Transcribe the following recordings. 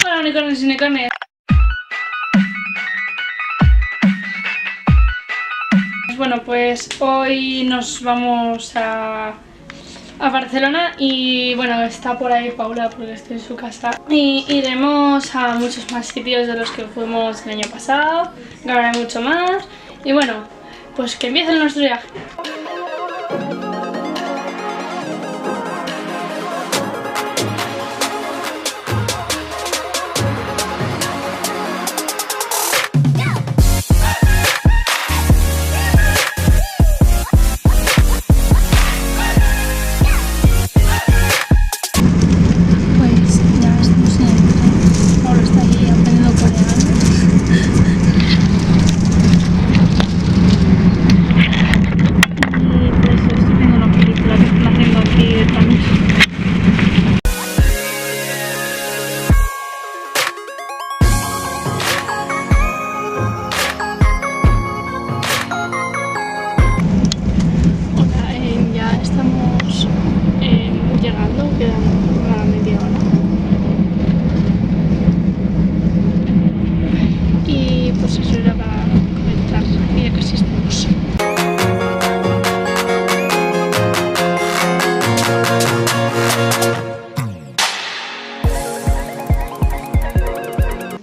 Hola unicornios y unicornias. Bueno, pues hoy nos vamos a Barcelona y bueno, está por ahí Paula porque estoy en su casa. Y iremos a muchos más sitios de los que fuimos el año pasado, que habrá mucho más. Y bueno, pues que empiece nuestro viaje.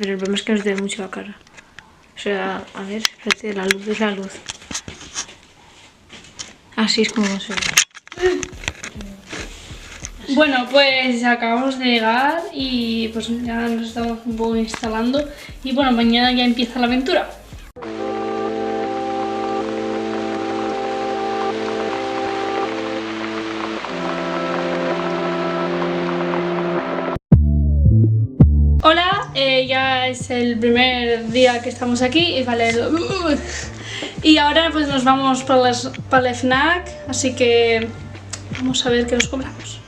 Pero el problema es que nos debe mucho la cara. O sea, a ver, espérate, la luz es la luz. Así es como se ve. Bueno, pues acabamos de llegar y pues ya nos estamos un poco instalando. Y bueno, mañana ya empieza la aventura. Hola, ya es el primer día que estamos aquí y vale. Y ahora pues nos vamos para el FNAC, así que vamos a ver qué nos compramos.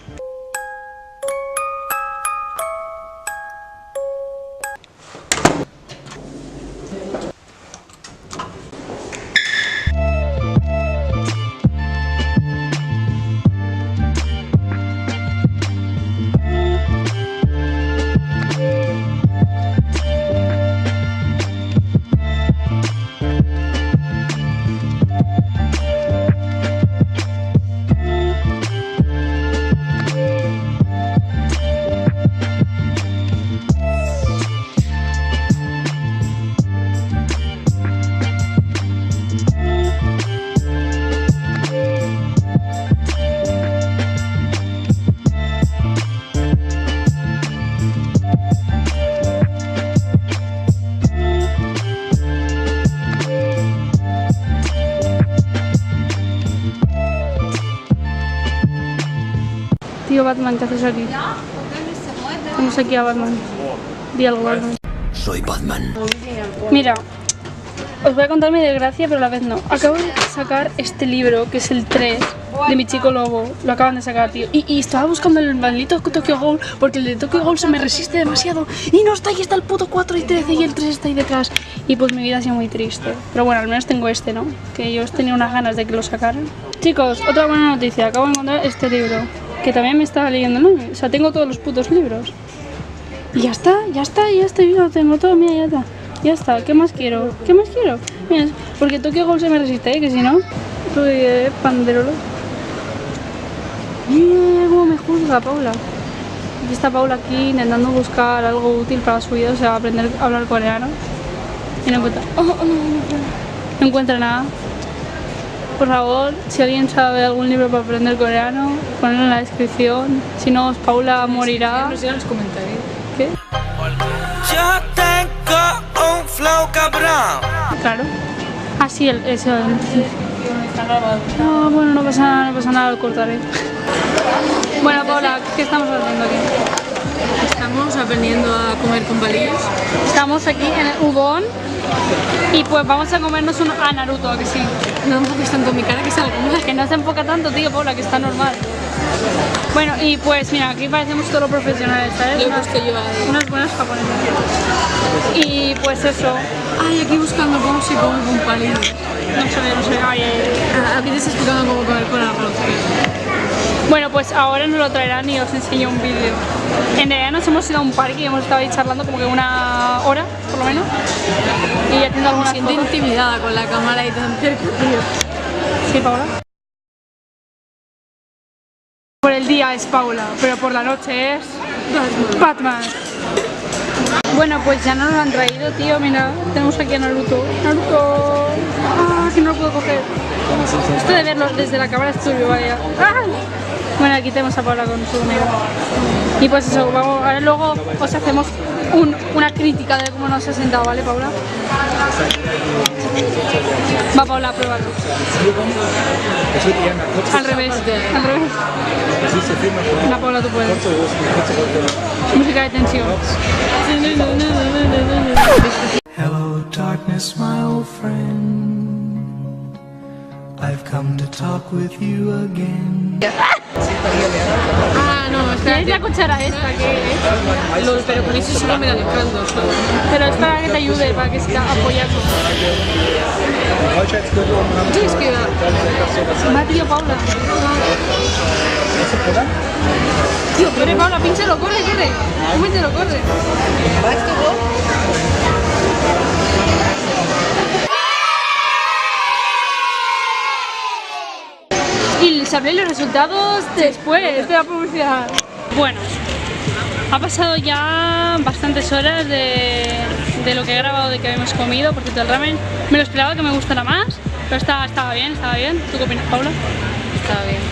Tío Batman, ¿qué haces aquí? Vamos aquí a Batman. Di algo, Batman. Soy Batman. Mira, os voy a contar mi desgracia, pero a la vez no. Acabo de sacar este libro, que es el 3, de Mi Chico Lobo. Lo acaban de sacar, tío. Y estaba buscando el maldito Tokyo Ghoul, porque el de Tokyo Ghoul se me resiste demasiado. Y no está, ahí está el puto 4 y 13 y el 3 está ahí detrás. Y pues mi vida ha sido muy triste. Pero bueno, al menos tengo este, ¿no? Que yo tenía unas ganas de que lo sacaran. Chicos, otra buena noticia. Acabo de encontrar este libro, que también me estaba leyendo, ¿no? O sea, tengo todos los putos libros. Y ya está, yo lo tengo todo, mira, ya está. Ya está, ¿qué más quiero? ¿Qué más quiero? Mira, porque Tokyo Ghoul se me resiste, ¿eh? Que si no, soy panderolo. Mira cómo me juzga Paula. Aquí está Paula aquí intentando buscar algo útil para su vida, o sea, aprender a hablar coreano. Y no encuentra... no encuentra nada. Por favor, si alguien sabe algún libro para aprender coreano, ponedlo en la descripción. Si no, Paula morirá. No sé en los comentarios. ¿Qué? Yo tengo un flow cabrón. Claro. Ah, sí, eso. Está grabado. No, bueno, no pasa nada, lo cortaré. Bueno, Paula, ¿qué estamos haciendo aquí? Estamos aprendiendo a comer con palillos. Estamos aquí en el Udon y pues vamos a comernos a Naruto, que sí. No enfoques tanto mi cara que salga mal. Que no se enfoca tanto, tío, Paula, que está normal. Bueno, y pues mira, aquí parecemos todos los profesionales, ¿sabes? Lo he puesto yo ahí. Unas buenas japonesas. Y pues eso. Ay, aquí buscando cómo se come con palillos. No sé, ay, ay, ay. Aquí te está explicando cómo comer con arroz. Bueno, pues ahora nos lo traerán y os enseño un vídeo. En realidad nos hemos ido a un parque y hemos estado ahí charlando como que 1 hora, por lo menos. Y haciendo algunas Me siento fotos. intimidada con la cámara y tan cerca, tío. Sí, Paula. Por el día es Paula, pero por la noche es Batman. Bueno, pues ya nos lo han traído, tío. Mira, tenemos aquí a Naruto. Naruto. Ah, que no lo puedo coger. Esto de verlo desde la cámara es tuyo, vaya. ¡Ah! Bueno, aquí tenemos a Paula con su amiga. Y pues eso, vamos, ahora luego os hacemos una crítica de cómo nos ha sentado, ¿vale, Paula? Va, Paula, pruébalo. Al revés, al revés. La Paula, tú puedes. Música de tensión. Hello, darkness, my old friend. I've come to talk with you again. Ah, no, Es espérate. la cuchara esta que es. Lol, pero con eso solo me da el caldo, ¿sabes? Pero es para que te ayude, para que se apoyando. Sí, es que va. Va, tío, Paula. Tío, corre, Paula, pínchalo, corre, corre. Pínchalo, corre. Y sabré los resultados después de la publicidad. Bueno, ha pasado ya bastantes horas de lo que he grabado, de que habíamos comido. Por cierto, el ramen me lo esperaba que me gustara más, pero estaba bien, estaba bien. ¿Tú qué opinas, Paula? Está bien.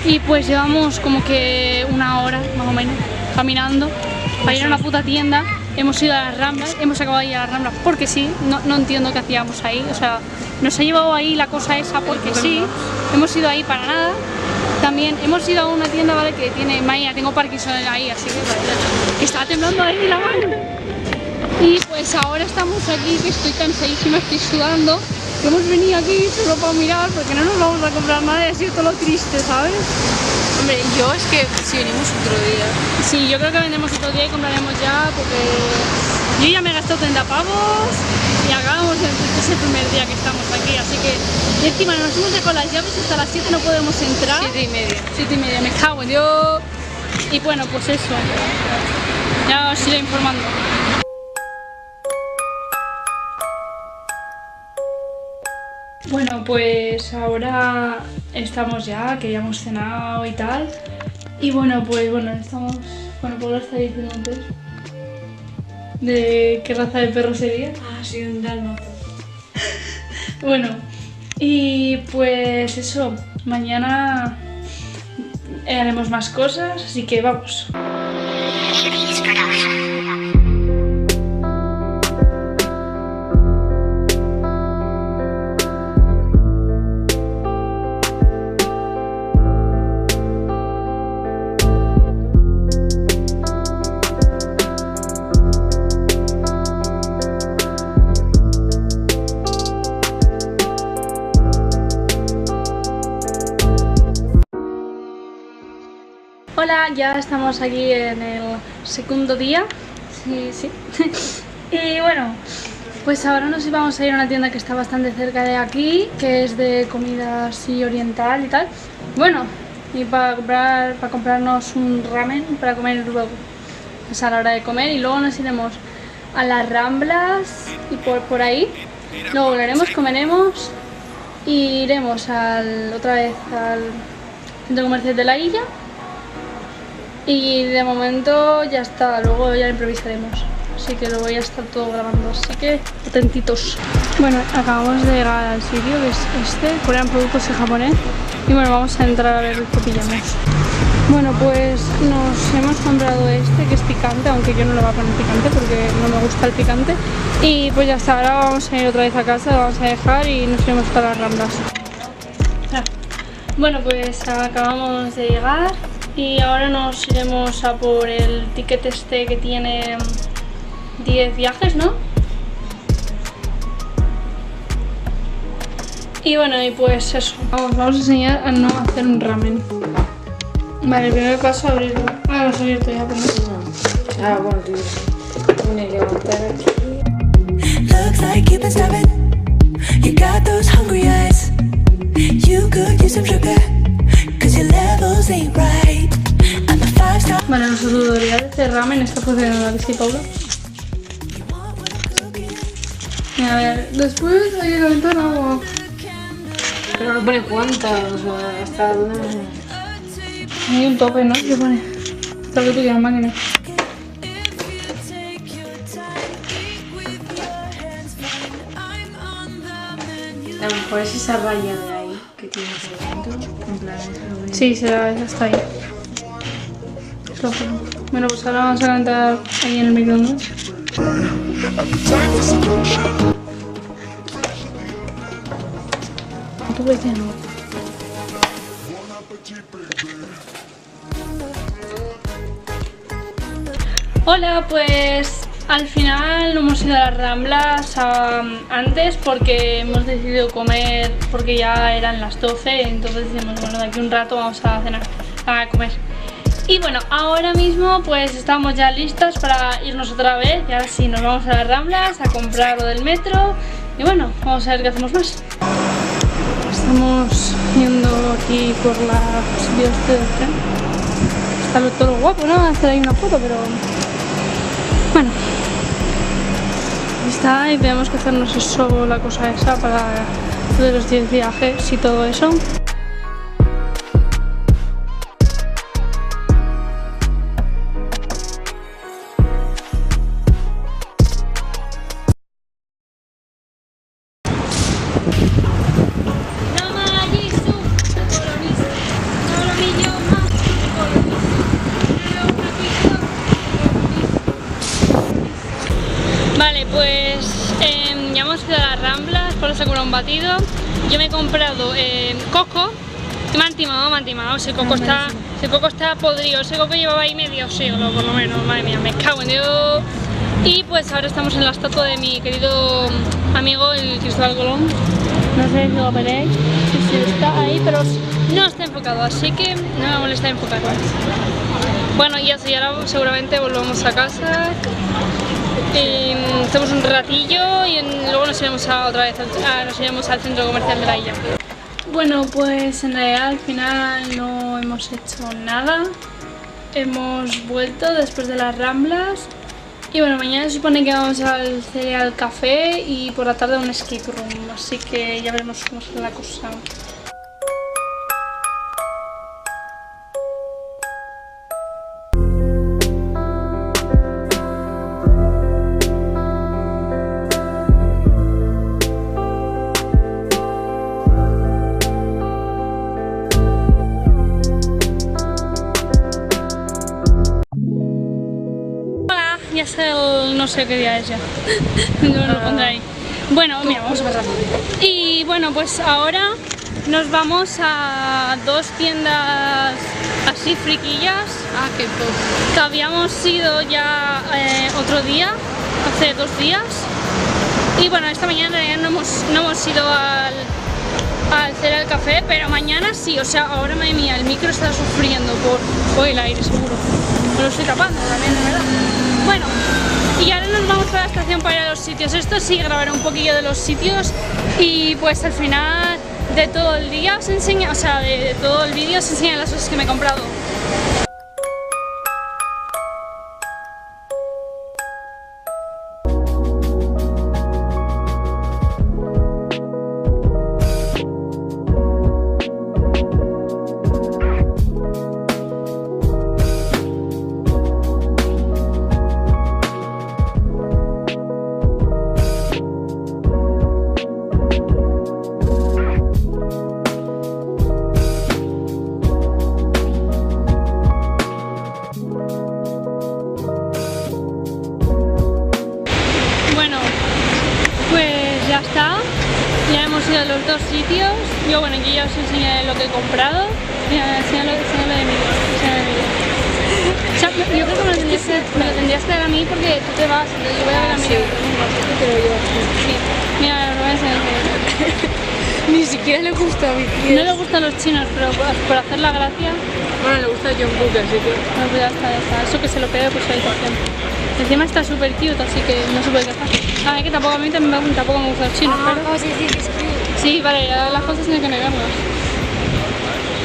Y pues llevamos como que 1 hora, más o menos, caminando para ir a una puta tienda. Hemos ido a las Ramblas, hemos acabado de ir a las Ramblas porque sí, no entiendo qué hacíamos ahí. O sea, nos ha llevado ahí la cosa esa porque sí, hemos ido ahí para nada. También hemos ido a una tienda, ¿vale? Que tiene, Maya, tengo Parkinson ahí, así que vale, que estaba temblando ahí la mano. Y pues ahora estamos aquí, que estoy cansadísima, estoy sudando. Hemos venido aquí solo para mirar porque no nos vamos a comprar nada y ha sido todo lo triste, ¿sabes? Hombre, yo es que si venimos otro día. Sí, yo creo que vendremos otro día y compraremos ya porque yo ya me he gastado 30 pavos y acabamos es el primer día que estamos aquí, así que y encima nos hemos dejado las llaves hasta las 7 no podemos entrar. 7:30. 7:30, me cago en Dios. Y bueno, pues eso, ya os iré informando. Bueno, pues ahora estamos ya, que ya hemos cenado y tal. Y bueno, pues estamos... Bueno, Paula está diciendo antes de qué raza de perro sería. Ah, sí, un dálmata. Bueno, y pues eso, mañana haremos más cosas, así que vamos. Hola, ya estamos aquí en el segundo día. Sí. Y bueno, pues ahora nos vamos a ir a una tienda que está bastante cerca de aquí, que es de comida así oriental y tal. Bueno, y para comprarnos un ramen para comer luego. Es a la hora de comer y luego nos iremos a las Ramblas y por ahí. Luego volveremos, comeremos y iremos otra vez al centro comercial de la Illa. Y de momento ya está, luego ya lo improvisaremos. Así que luego ya está todo grabando, así que atentitos. Bueno, acabamos de llegar al sitio que es Corean Productos en japonés. Y bueno, vamos a entrar a ver qué pillamos. Bueno, pues nos hemos comprado que es picante, aunque yo no le voy a poner picante porque no me gusta el picante. Y pues ya está, ahora vamos a ir otra vez a casa, lo vamos a dejar y nos iremos para las Ramblas. Bueno, pues acabamos de llegar. Y ahora nos iremos a por el ticket que tiene 10 viajes, ¿no? Y bueno, y pues eso. Vamos a enseñar a no hacer un ramen. Vale, el primer paso es abrirlo. Ah, lo has abierto ya, pero no. Ah, bueno, tío. Tiene que levantar aquí. Looks like you've been starving. You got those hungry eyes. You could use some sugar. your levels ain't right. I'm a 5-star. Vale, nuestro tutorial de ramen está funcionando, ¿a que sí, Paula? Mira, a ver, después hay que calentar agua. Pero no pone cuánta, o sea, hasta dónde me... Hay un tope, ¿no? ¿Qué pone? Hasta lo que tú quieras, máquina. A lo mejor es esa raya de ahí que tienes ahí dentro, en plan... Sí, será, esa está ahí. Bueno, pues ahora vamos a calentar ahí en el microondas. ¿Tú ves ya no? Hola, pues al final no hemos ido a las Ramblas antes porque hemos decidido comer, porque ya eran las 12, entonces decimos, bueno, de aquí un rato vamos a cenar, a comer. Y bueno, ahora mismo pues estamos ya listas para irnos otra vez y ahora sí nos vamos a las Ramblas a comprar lo del metro y bueno, vamos a ver qué hacemos más. Estamos yendo aquí por la sitio este del tren. Está todo lo guapo, ¿no? Hacer ahí una foto, pero bueno, ahí está y tenemos que hacernos eso, la cosa esa para lo de los 10 viajes y todo eso. Vale, pues ya hemos ido a las Ramblas, por eso comprar un batido. Yo me he comprado coco, me han timado, ese coco está podrido, ese coco llevaba ahí medio siglo por lo menos, madre mía, me cago en Dios. Y pues ahora estamos en la estatua de mi querido amigo, el Cristóbal Colón. No sé si lo veréis, si está ahí, pero no está enfocado, así que no me molesta enfocar. Bueno, y así ahora seguramente volvamos a casa. Estamos un ratillo y luego nos iremos otra vez nos iremos al centro comercial de la Illa. Bueno, pues en realidad al final no hemos hecho nada. Hemos vuelto después de las Ramblas. Y bueno, mañana se supone que vamos al Cereal Café y por la tarde a un escape room. Así que ya veremos cómo será la cosa. Ya sé no sé qué día es ya. No lo pondré ahí. Bueno, mira, vamos a pasar. Y bueno, pues ahora nos vamos a dos tiendas así friquillas. Ah, qué top. Que habíamos ido ya otro día, hace 2 días. Y bueno, esta mañana en realidad no hemos ido al Cereal Café, pero mañana sí. O sea, ahora madre mía, el micro está sufriendo por el aire seguro. Me lo estoy tapando también, de verdad. Bueno, y ahora nos vamos a la estación para ir a los sitios. Esto sí, grabaré un poquillo de los sitios y pues al final de todo el día os enseño, o sea, de todo el vídeo os enseño las cosas que me he comprado. Ya está, ya hemos ido a los dos sitios. Yo bueno, aquí ya os enseñaré lo que he comprado. Mira, enséñalo de mí. O sea, yo creo que me lo tendrías que dar a mí porque tú te vas, entonces yo voy a ver a mí. Sí, mira, lo voy a enseñar. Ni siquiera le gusta a mi tía. No le gustan los chinos, pero por hacer la gracia. Bueno, le gusta John Cook, así que... No, pues ya está. Eso que se lo quede por su habitación. Encima está súper cute, así que no se puede quejar. A ver, que tampoco a mí tampoco me gustan los chinos, pero... ¿Cómo se dice que es cute? Sí, vale, las cosas no hay que negarlas.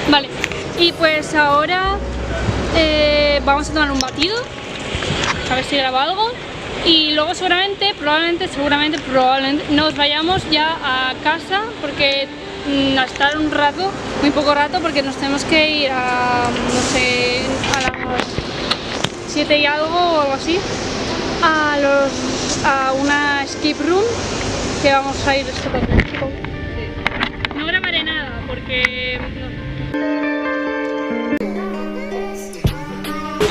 Vale, Y pues ahora vamos a tomar un batido, a ver si grabo algo. Y luego probablemente nos vayamos ya a casa porque a estar un rato, muy poco rato, porque nos tenemos que ir a, no sé, a las 7 y algo o algo así, a una escape room que vamos a ir esta tarde. No grabaré nada porque...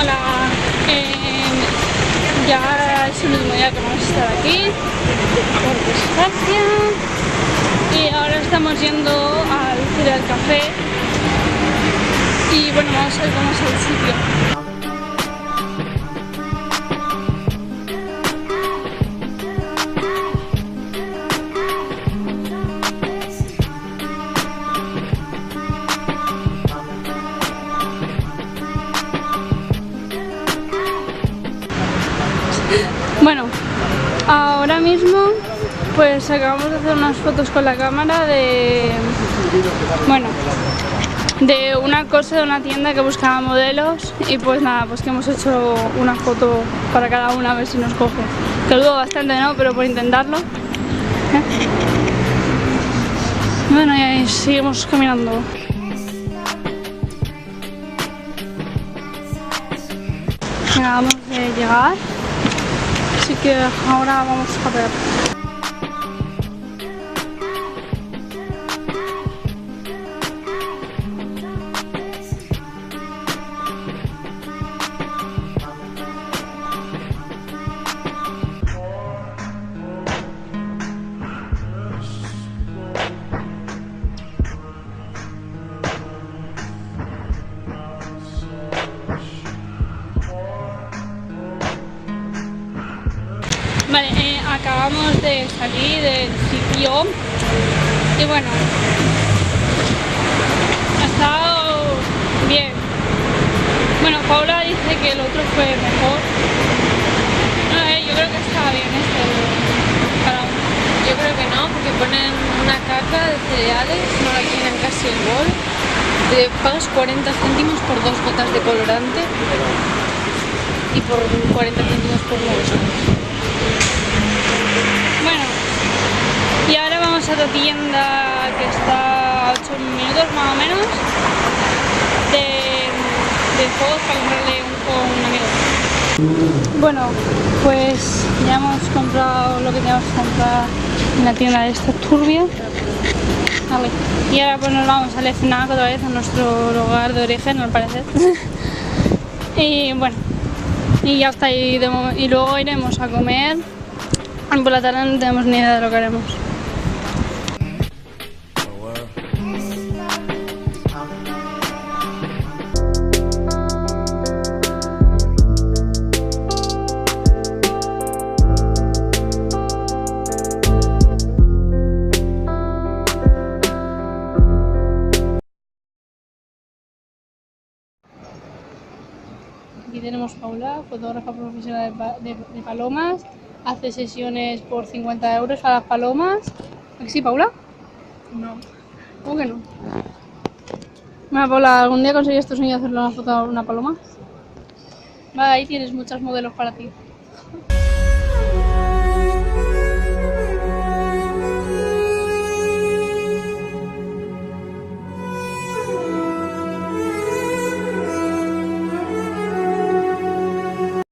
Hola, ya es el último día que vamos a estar aquí, por desgracia, y ahora estamos yendo al Cereal Café y bueno, vamos a ver cómo es el sitio. Bueno, ahora mismo pues acabamos de hacer unas fotos con la cámara de una cosa de una tienda que buscaba modelos y pues nada, pues que hemos hecho una foto para cada una a ver si nos coge. Que dudo bastante, ¿no? Pero por intentarlo. Bueno, y ahí seguimos caminando. Acabamos de llegar. Así que ahora vamos a ver. Vale, acabamos de salir del sitio y bueno, ha estado bien. Bueno, Paula dice que el otro fue mejor. No, yo creo que estaba bien para uno. Yo creo que no, porque ponen una caca de cereales, no la tienen casi el bol. Te pagas 40 céntimos por 2 gotas de colorante y por 40 céntimos por huevos. Bueno, y ahora vamos a otra tienda que está a 8 minutos más o menos de juegos para comprarle un juego a un amigo. Bueno, pues ya hemos comprado lo que teníamos que comprar en la tienda de esta turbia. Vale. Y ahora pues nos vamos al FNAC otra vez, a nuestro lugar de origen al parecer. Y bueno, y ya está, y luego iremos a comer. Por la tarde no tenemos ni idea de lo que haremos. Aquí tenemos Paula, fotógrafa profesional de palomas. Hace sesiones por 50 euros a las palomas. ¿A que sí, Paula? No. ¿Cómo que no? Bueno, Paula, ¿algún día conseguías tu sueño de hacerle una foto a una paloma? Vale, ahí tienes muchos modelos para ti.